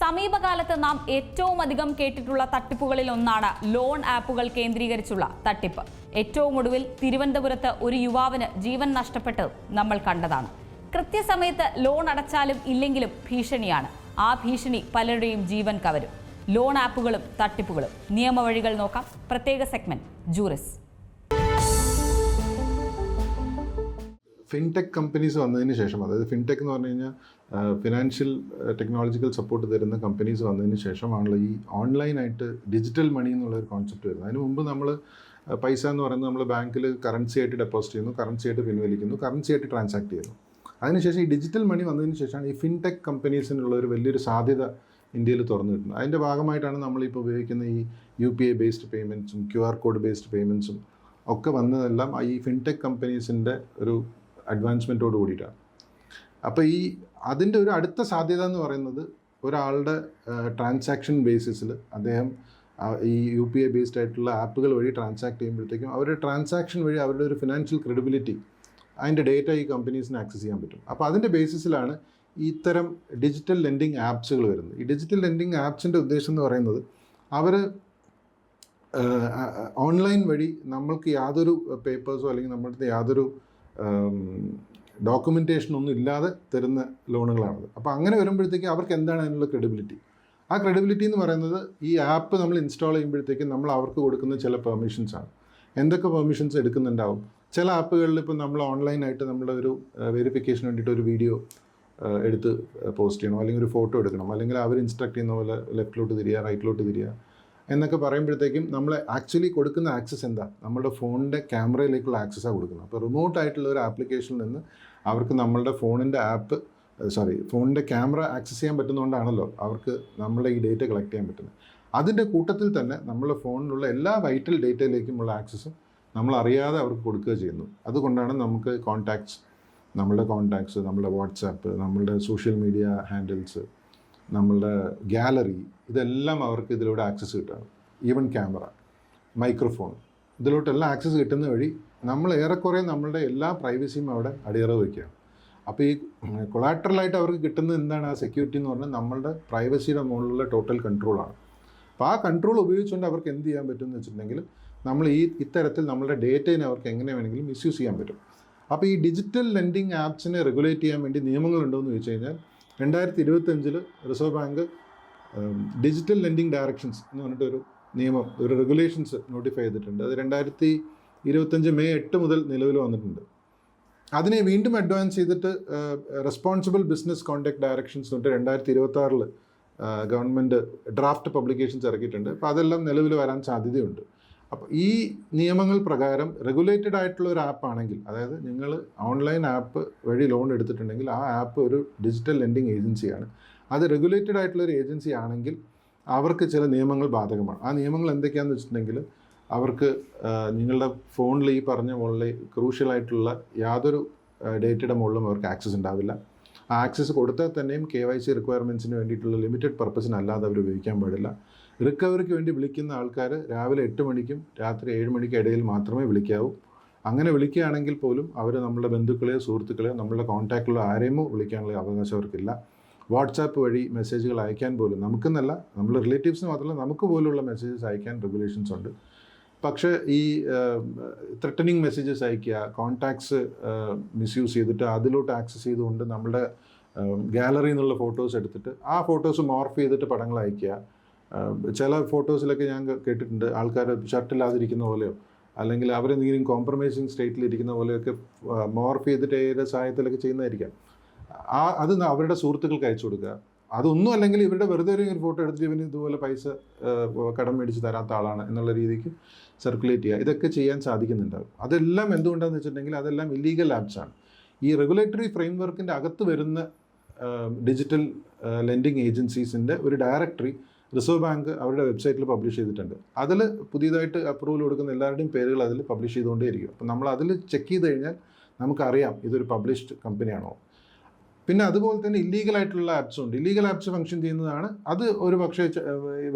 സമീപകാലത്ത് നാം ഏറ്റവും അധികം കേട്ടിട്ടുള്ള തട്ടിപ്പുകളിൽ ഒന്നാണ് ലോൺ ആപ്പുകൾ കേന്ദ്രീകരിച്ചുള്ള തട്ടിപ്പ്. ഏറ്റവും ഒടുവിൽ തിരുവനന്തപുരത്ത് ഒരു യുവാവിന് ജീവൻ നഷ്ടപ്പെട്ടത് നമ്മൾ കണ്ടതാണ്. കൃത്യസമയത്ത് ലോൺ അടച്ചാലും ഇല്ലെങ്കിലും ഭീഷണിയാണ്. ആ ഭീഷണി പലരുടെയും ജീവൻ കവരും. ലോൺ ആപ്പുകളും തട്ടിപ്പുകളും നിയമവഴികൾ നോക്കാം. പ്രത്യേക സെഗ്മെന്റ് ജൂറിസ്. ഫിൻടെക് കമ്പനീസ് വന്നതിന് ശേഷം, അതായത് ഫിൻടെക് എന്ന് പറഞ്ഞു കഴിഞ്ഞാൽ ഫിനാൻഷ്യൽ ടെക്നോളജിക്കൽ സപ്പോർട്ട് തരുന്ന കമ്പനീസ് വന്നതിന് ശേഷമാണല്ലോ ഈ ഓൺലൈനായിട്ട് ഡിജിറ്റൽ മണി എന്നുള്ള ഒരു കോൺസെപ്റ്റ് വരുന്നത്. അതിന് മുമ്പ് നമ്മൾ പൈസ എന്ന് പറയുന്നത് നമ്മൾ ബാങ്കിൽ കറൻസി ആയിട്ട് ഡെപ്പോസിറ്റ് ചെയ്യുന്നു, കറൻസി ആയിട്ട് പിൻവലിക്കുന്നു, കറൻസി ആയിട്ട് ട്രാൻസാക്ട് ചെയ്യുന്നു. അതിനുശേഷം ഈ ഡിജിറ്റൽ മണി വന്നതിന് ശേഷമാണ് ഈ ഫിൻടെക് കമ്പനീസിനുള്ള ഒരു വലിയൊരു സാധ്യത ഇന്ത്യയിൽ തുറന്നു കിട്ടുന്നത്. അതിൻ്റെ ഭാഗമായിട്ടാണ് നമ്മളിപ്പോൾ ഉപയോഗിക്കുന്ന ഈ UPI ബേസ്ഡ് പേയ്മെൻറ്റ്സും QR കോഡ് ബേസ്ഡ് പേയ്മെൻറ്റ്സും ഒക്കെ വന്നതെല്ലാം ഈ ഫിൻടെക് കമ്പനീസിൻ്റെ ഒരു അഡ്വാൻസ്മെൻറ്റോട് കൂടിയിട്ടാണ്. അപ്പോൾ അതിൻ്റെ ഒരു അടുത്ത സാധ്യത എന്ന് പറയുന്നത് ഒരാളുടെ ട്രാൻസാക്ഷൻ ബേസിസിൽ അദ്ദേഹം ഈ UPI ബേസ്ഡ് ആയിട്ടുള്ള ആപ്പുകൾ വഴി ട്രാൻസാക്ട് ചെയ്യുമ്പോഴത്തേക്കും അവരുടെ ട്രാൻസാക്ഷൻ വഴി അവരുടെ ഒരു ഫിനാൻഷ്യൽ ക്രെഡിബിലിറ്റി, അതിൻ്റെ ഡേറ്റ ഈ കമ്പനീസിന് ആക്സസ് ചെയ്യാൻ പറ്റും. അപ്പോൾ അതിൻ്റെ ബേസിസിലാണ് ഇത്തരം ഡിജിറ്റൽ ലെൻഡിങ് ആപ്സുകൾ വരുന്നത്. ഈ ഡിജിറ്റൽ ലെൻഡിങ് ആപ്സിൻ്റെ ഉദ്ദേശം എന്ന് പറയുന്നത് അവർ ഓൺലൈൻ വഴി നമ്മൾക്ക് യാതൊരു പേപ്പേഴ്സോ അല്ലെങ്കിൽ നമ്മളുടെ യാതൊരു ഡോക്യുമെൻറ്റേഷനൊന്നും ഇല്ലാതെ തരുന്ന ലോണുകളാണത്. അപ്പോൾ അങ്ങനെ വരുമ്പോഴത്തേക്കും അവർക്ക് എന്താണ് അതിനുള്ള ക്രെഡിബിലിറ്റി? ആ ക്രെഡിബിലിറ്റി എന്ന് പറയുന്നത് ഈ ആപ്പ് നമ്മൾ ഇൻസ്റ്റാൾ ചെയ്യുമ്പോഴത്തേക്കും നമ്മൾ അവർക്ക് കൊടുക്കുന്ന ചില പെർമിഷൻസാണ്. എന്തൊക്കെ പെർമിഷൻസ് എടുക്കുന്നുണ്ടാവും? ചില ആപ്പുകളിൽ ഇപ്പോൾ നമ്മൾ ഓൺലൈനായിട്ട് നമ്മുടെ ഒരു വെരിഫിക്കേഷന് വേണ്ടിയിട്ട് ഒരു വീഡിയോ എടുത്ത് പോസ്റ്റ് ചെയ്യണം, അല്ലെങ്കിൽ ഒരു ഫോട്ടോ എടുക്കണം, അല്ലെങ്കിൽ അവർ ഇൻസ്ട്രക്ട് ചെയ്യുന്ന പോലെ ലെഫ്റ്റിലോട്ട് തിരിയുക, റൈറ്റിലോട്ട് തിരിയുക എന്നൊക്കെ പറയുമ്പോഴത്തേക്കും നമ്മൾ ആക്ച്വലി കൊടുക്കുന്ന ആക്സസ് എന്താ? നമ്മുടെ ഫോണിൻ്റെ ക്യാമറയിലേക്കുള്ള ആക്സസ്സാണ് കൊടുക്കുന്നത്. അപ്പോൾ റിമോട്ടായിട്ടുള്ള ഒരു ആപ്ലിക്കേഷനിൽ നിന്ന് അവർക്ക് നമ്മളുടെ ഫോണിൻ്റെ ക്യാമറ ആക്സസ് ചെയ്യാൻ പറ്റുന്നതുകൊണ്ടാണല്ലോ അവർക്ക് നമ്മളുടെ ഈ ഡേറ്റ കളക്ട് ചെയ്യാൻ പറ്റുന്നത്. അതിൻ്റെ കൂട്ടത്തിൽ തന്നെ നമ്മളുടെ ഫോണിലുള്ള എല്ലാ വൈറ്റൽ ഡേറ്റയിലേക്കുമുള്ള ആക്സസും നമ്മൾ അറിയാതെ അവർക്ക് കൊടുക്കുക ചെയ്യുന്നു. അതുകൊണ്ടാണ് നമുക്ക് നമ്മളുടെ കോൺടാക്ട്സ്, നമ്മളുടെ വാട്സാപ്പ്, നമ്മളുടെ സോഷ്യൽ മീഡിയ ഹാൻഡിൽസ്, നമ്മളുടെ ഗാലറി, ഇതെല്ലാം അവർക്ക് ഇതിലൂടെ ആക്സസ് കിട്ടുകയാണ്. ഈവൻ ക്യാമറ, മൈക്രോഫോൺ, ഇതിലോട്ടെല്ലാം ആക്സസ് കിട്ടുന്ന വഴി നമ്മൾ ഏറെക്കുറെ നമ്മളുടെ എല്ലാ പ്രൈവസിയും അവിടെ അടിയറവ് വയ്ക്കുകയാണ്. അപ്പോൾ ഈ കൊളാട്രലായിട്ട് അവർക്ക് കിട്ടുന്നത് എന്താണ്? ആ സെക്യൂരിറ്റി എന്ന് പറഞ്ഞാൽ നമ്മളുടെ പ്രൈവസിയുടെ മുകളിലുള്ള ടോട്ടൽ കൺട്രോളാണ്. അപ്പോൾ ആ കൺട്രോൾ ഉപയോഗിച്ചുകൊണ്ട് അവർക്ക് എന്ത് ചെയ്യാൻ പറ്റും എന്ന് വെച്ചിട്ടുണ്ടെങ്കിൽ നമ്മൾ ഇത്തരത്തിൽ നമ്മളുടെ ഡേറ്റയെ അവർക്ക് എങ്ങനെ വേണമെങ്കിലും മിസ്യൂസ് ചെയ്യാൻ പറ്റും. അപ്പോൾ ഈ ഡിജിറ്റൽ ലെൻഡിങ് ആപ്സിനെ റെഗുലേറ്റ് ചെയ്യാൻ വേണ്ടി നിയമങ്ങളുണ്ടോ എന്ന് ചോദിച്ചു കഴിഞ്ഞാൽ 2025 reserve bank digital lending directions എന്ന് പറഞ്ഞിട്ടൊരു നിയമം, ഒരു റെഗുലേഷൻസ് നോട്ടിഫൈ ചെയ്തിട്ടുണ്ട്. അത് 2025 മെയ് 8 മുതൽ നിലവിൽ വന്നിട്ടുണ്ട്. അതിനെ വീണ്ടും അഡ്വാൻസ് ചെയ്തിട്ട് റെസ്പോൺസിബിൾ ബിസിനസ് കോണ്ടക്ട് ഡയറക്ഷൻസ് തൊട്ട് 2026 ഗവൺമെൻറ് ഡ്രാഫ്റ്റ് പബ്ലിക്കേഷൻസ് ഇറക്കിയിട്ടുണ്ട്. അപ്പോൾ അതെല്ലാം നിലവിൽ വരാൻ സാധ്യതയുണ്ട്. അപ്പോൾ ഈ നിയമങ്ങൾ പ്രകാരം റെഗുലേറ്റഡ് ആയിട്ടുള്ള ഒരു ആപ്പ് ആണെങ്കിൽ, അതായത് നിങ്ങൾ ഓൺലൈൻ ആപ്പ് വഴി ലോൺ എടുത്തിട്ടുണ്ടെങ്കിൽ ആ ആപ്പ് ഒരു ഡിജിറ്റൽ ലെൻഡിങ് ഏജൻസിയാണ്. അത് റെഗുലേറ്റഡ് ആയിട്ടുള്ളൊരു ഏജൻസി ആണെങ്കിൽ അവർക്ക് ചില നിയമങ്ങൾ ബാധകമാണ്. ആ നിയമങ്ങൾ എന്തൊക്കെയാണെന്ന് വെച്ചിട്ടുണ്ടെങ്കിൽ അവർക്ക് നിങ്ങളുടെ ഫോണിൽ ഈ പറഞ്ഞ മുകളിൽ ക്രൂഷ്യലായിട്ടുള്ള യാതൊരു ഡേറ്റയുടെ മുകളിലും അവർക്ക് ആക്സസ് ഉണ്ടാവില്ല. ആ ആക്സസ് കൊടുത്താൽ തന്നെയും KYC റിക്വയർമെൻറ്റ്സിന് വേണ്ടിയിട്ടുള്ള ലിമിറ്റഡ് പർപ്പസിനല്ലാതെ അവർ ഉപയോഗിക്കാൻ പാടില്ല. റിക്കവറിക്ക് വേണ്ടി വിളിക്കുന്ന ആൾക്കാർ രാവിലെ 8 മണിക്കും രാത്രി 7 മണിക്കും ഇടയിൽ മാത്രമേ വിളിക്കാവൂ. അങ്ങനെ വിളിക്കുകയാണെങ്കിൽ പോലും അവർ നമ്മളുടെ ബന്ധുക്കളെയോ സുഹൃത്തുക്കളെയോ നമ്മളുടെ കോൺടാക്റ്റിലോ ആരെയുമോ വിളിക്കാനുള്ള അവകാശം അവർക്കില്ല. വാട്സാപ്പ് വഴി മെസ്സേജുകൾ അയക്കാൻ പോലും നമുക്കെന്നല്ല, നമ്മൾ റിലേറ്റീവ്സിന് മാത്രമല്ല നമുക്ക് പോലുള്ള മെസ്സേജസ് അയക്കാൻ റെഗുലേഷൻസ് ഉണ്ട്. പക്ഷേ ഈ ത്രെറ്റനിങ് മെസ്സേജസ് അയക്കുക, കോൺടാക്ട്സ് മിസ്യൂസ് ചെയ്തിട്ട് അതിലോട്ട് ആക്സസ് ചെയ്തുകൊണ്ട് നമ്മുടെ ഗാലറിയിൽ നിന്നുള്ള ഫോട്ടോസ് എടുത്തിട്ട് ആ ഫോട്ടോസ് മോർഫ് ചെയ്തിട്ട് പടങ്ങൾ അയക്കുക. ചില ഫോട്ടോസിലൊക്കെ ഞാൻ കേട്ടിട്ടുണ്ട് ആൾക്കാർ ഷർട്ടില്ലാതിരിക്കുന്ന പോലെയോ അല്ലെങ്കിൽ അവരെന്തെങ്കിലും കോംപ്രമൈസിങ് സ്റ്റേറ്റിലിരിക്കുന്ന പോലെയൊക്കെ മോർഫ് ചെയ്തിട്ട് ഏത് സഹായത്തിലൊക്കെ ചെയ്യുന്നതായിരിക്കാം. അത് അവരുടെ സുഹൃത്തുക്കൾക്ക് അയച്ചു കൊടുക്കുക. അതൊന്നും അല്ലെങ്കിൽ ഇവരുടെ വെറുതെ ഒരു ഫോട്ടോ എടുത്തിട്ട് ഇവന് ഇതുപോലെ പൈസ കടം മേടിച്ച് തരാത്ത ആളാണ് എന്നുള്ള രീതിക്ക് സർക്കുലേറ്റ് ചെയ്യുക. ഇതൊക്കെ ചെയ്യാൻ സാധിക്കുന്നുണ്ടാകും. അതെല്ലാം എന്തുകൊണ്ടാണെന്ന് വെച്ചിട്ടുണ്ടെങ്കിൽ അതെല്ലാം ഇല്ലീഗൽ ആപ്സാണ്. ഈ റെഗുലേറ്ററി ഫ്രെയിംവർക്കിൻ്റെ അകത്ത് വരുന്ന ഡിജിറ്റൽ ലെൻഡിങ് ഏജൻസീസിൻ്റെ ഒരു ഡയറക്ടറി റിസർവ് ബാങ്ക് അവരുടെ വെബ്സൈറ്റിൽ പബ്ലിഷ് ചെയ്തിട്ടുണ്ട്. അതിൽ പുതിയതായിട്ട് അപ്രൂവൽ കൊടുക്കുന്ന എല്ലാവരുടെയും പേരുകൾ അതിൽ പബ്ലിഷ് ചെയ്തുകൊണ്ടേയിരിക്കും. അപ്പോൾ നമ്മൾ അതിൽ ചെക്ക് ചെയ്ത് കഴിഞ്ഞാൽ നമുക്കറിയാം ഇതൊരു പബ്ലിഷ്ഡ് കമ്പനിയാണോ. പിന്നെ അതുപോലെ തന്നെ ഇല്ലീഗലായിട്ടുള്ള ആപ്സും ഉണ്ട്. ഇല്ലീഗൽ ആപ്സ് ഫംഗ്ഷൻ ചെയ്യുന്നതാണ്. അത് ഒരു പക്ഷേ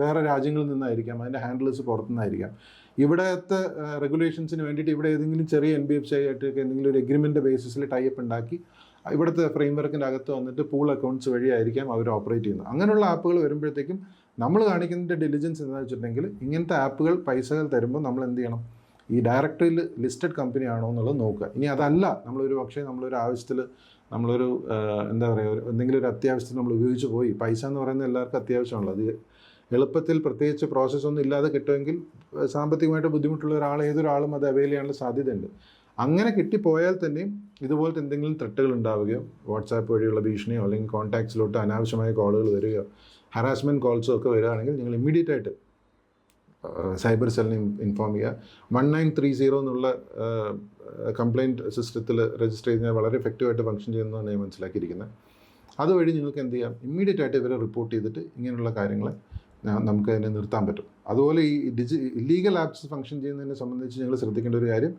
വേറെ രാജ്യങ്ങളിൽ നിന്നായിരിക്കാം, അതിൻ്റെ ഹാൻഡിൽസ് പുറത്തുനിന്നായിരിക്കാം. ഇവിടത്തെ റെഗുലേഷൻസിന് വേണ്ടിയിട്ട് ഇവിടെ ഏതെങ്കിലും ചെറിയ NBFC ആയിട്ടൊക്കെ എന്തെങ്കിലും ഒരു എഗ്രിമെൻ്റ് ബേസിസിൽ ടൈപ്പ് ഉണ്ടാക്കി ഇവിടുത്തെ ഫ്രെയിംവർക്കിൻ്റെ അകത്ത് വന്നിട്ട് പൂൾ അക്കൗണ്ട്സ് വഴിയായിരിക്കാം അവർ ഓപ്പറേറ്റ് ചെയ്യുന്നത്. അങ്ങനെയുള്ള ആപ്പുകൾ വരുമ്പോഴത്തേക്കും നമ്മൾ കാണിക്കുന്നതിൻ്റെ ഡിലിജൻസ് എന്താണെന്ന് വെച്ചിട്ടുണ്ടെങ്കിൽ ഇങ്ങനത്തെ ആപ്പുകൾ പൈസകൾ തരുമ്പോൾ നമ്മൾ എന്ത് ചെയ്യണം, ഈ ഡയറക്ടറിയിൽ ലിസ്റ്റഡ് കമ്പനി ആണോ എന്നുള്ളത് നോക്കുക. ഇനി അതല്ല, നമ്മളൊരു പക്ഷേ നമ്മളൊരു ആവശ്യത്തിൽ നമ്മളൊരു എന്താ പറയുക, എന്തെങ്കിലും ഒരു അത്യാവശ്യത്തിൽ നമ്മൾ ഉപയോഗിച്ച് പോയി, പൈസ എന്ന് പറയുന്നത് എല്ലാവർക്കും അത്യാവശ്യമാണല്ലോ, അത് എളുപ്പത്തിൽ പ്രത്യേകിച്ച് പ്രോസസ്സൊന്നും ഇല്ലാതെ കിട്ടുമെങ്കിൽ സാമ്പത്തികമായിട്ട് ബുദ്ധിമുട്ടുള്ള ഒരാൾ ഏതൊരാളും അത് അവൈൽ ചെയ്യാനുള്ള സാധ്യതയുണ്ട്. അങ്ങനെ കിട്ടിപ്പോയാൽ തന്നെയും ഇതുപോലത്തെ എന്തെങ്കിലും ത്രെട്ടുകൾ ഉണ്ടാവുകയോ വാട്സാപ്പ് വഴിയുള്ള ഭീഷണിയോ അല്ലെങ്കിൽ കോൺടാക്ട്സിലോട്ട് അനാവശ്യമായ കോളുകൾ വരികയോ ഹറാസ്മെൻറ്റ് കോൾസോ ഒക്കെ വരികയാണെങ്കിൽ നിങ്ങൾ ഇമ്മീഡിയറ്റ് ആയിട്ട് സൈബർ സെല്ലിനെ ഇൻഫോം ചെയ്യുക. 1930 എന്നുള്ള കംപ്ലയിൻറ്റ് സിസ്റ്റത്തിൽ രജിസ്റ്റർ ചെയ്താൽ വളരെ എഫക്റ്റീവായിട്ട് ഫംഗ്ഷൻ ചെയ്യുന്നതാണ് ഞാൻ മനസ്സിലാക്കിയിരിക്കുന്നത്. അതുവഴി നിങ്ങൾക്ക് എന്ത് ചെയ്യാം, ഇമ്മീഡിയറ്റ് ആയിട്ട് ഇവരെ റിപ്പോർട്ട് ചെയ്തിട്ട് ഇങ്ങനെയുള്ള കാര്യങ്ങളെ നമുക്ക് അതിനെ നിർത്താൻ പറ്റും. അതുപോലെ ഈ ഇല്ലീഗൽ ആപ്സ് ഫംഗ്ഷൻ ചെയ്യുന്നതിനെ സംബന്ധിച്ച് നിങ്ങൾ ശ്രദ്ധിക്കേണ്ട ഒരു കാര്യം,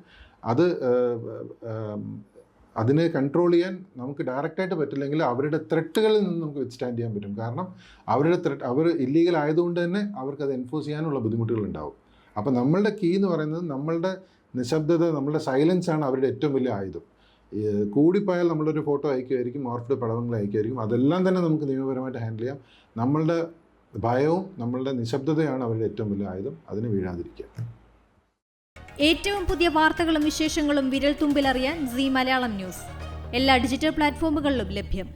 അതിനെ കൺട്രോൾ ചെയ്യാൻ നമുക്ക് ഡയറക്റ്റായിട്ട് പറ്റില്ലെങ്കിൽ അവരുടെ ത്രെട്ടുകളിൽ നിന്ന് നമുക്ക് വിത്ത്സ്റ്റാൻഡ് ചെയ്യാൻ പറ്റും. കാരണം അവർ ഇല്ലീഗൽ ആയതുകൊണ്ട് തന്നെ അവർക്കത് എൻഫോഴ്സ് ചെയ്യാനുള്ള ബുദ്ധിമുട്ടുകൾ ഉണ്ടാവും. അപ്പോൾ നമ്മളുടെ കീ എന്ന് പറയുന്നത് നമ്മളുടെ നിശബ്ദത, നമ്മളുടെ സൈലൻസ് ആണ് അവരുടെ ഏറ്റവും വലിയ ആയുധം. കൂടിപ്പോയാൽ നമ്മളൊരു ഫോട്ടോ അയക്കുമായിരിക്കും, മോർഫ്ഡ് പടവങ്ങൾ അയക്കുമായിരിക്കും, അതെല്ലാം തന്നെ നമുക്ക് നിയമപരമായിട്ട് ഹാൻഡിൽ ചെയ്യാം. നമ്മളുടെ ഭയവും നമ്മളുടെ നിശബ്ദതയാണ് അവരുടെ ഏറ്റവും വലിയ ആയുധം. അതിന് വീഴാതിരിക്കുക. ഏറ്റവും പുതിയ വാർത്തകളും വിശേഷങ്ങളും വിരൽ തുമ്പിലറിയാൻ സീ മലയാളം ന്യൂസ് എല്ലാ ഡിജിറ്റൽ പ്ലാറ്റ്ഫോമുകളിലും ലഭ്യം.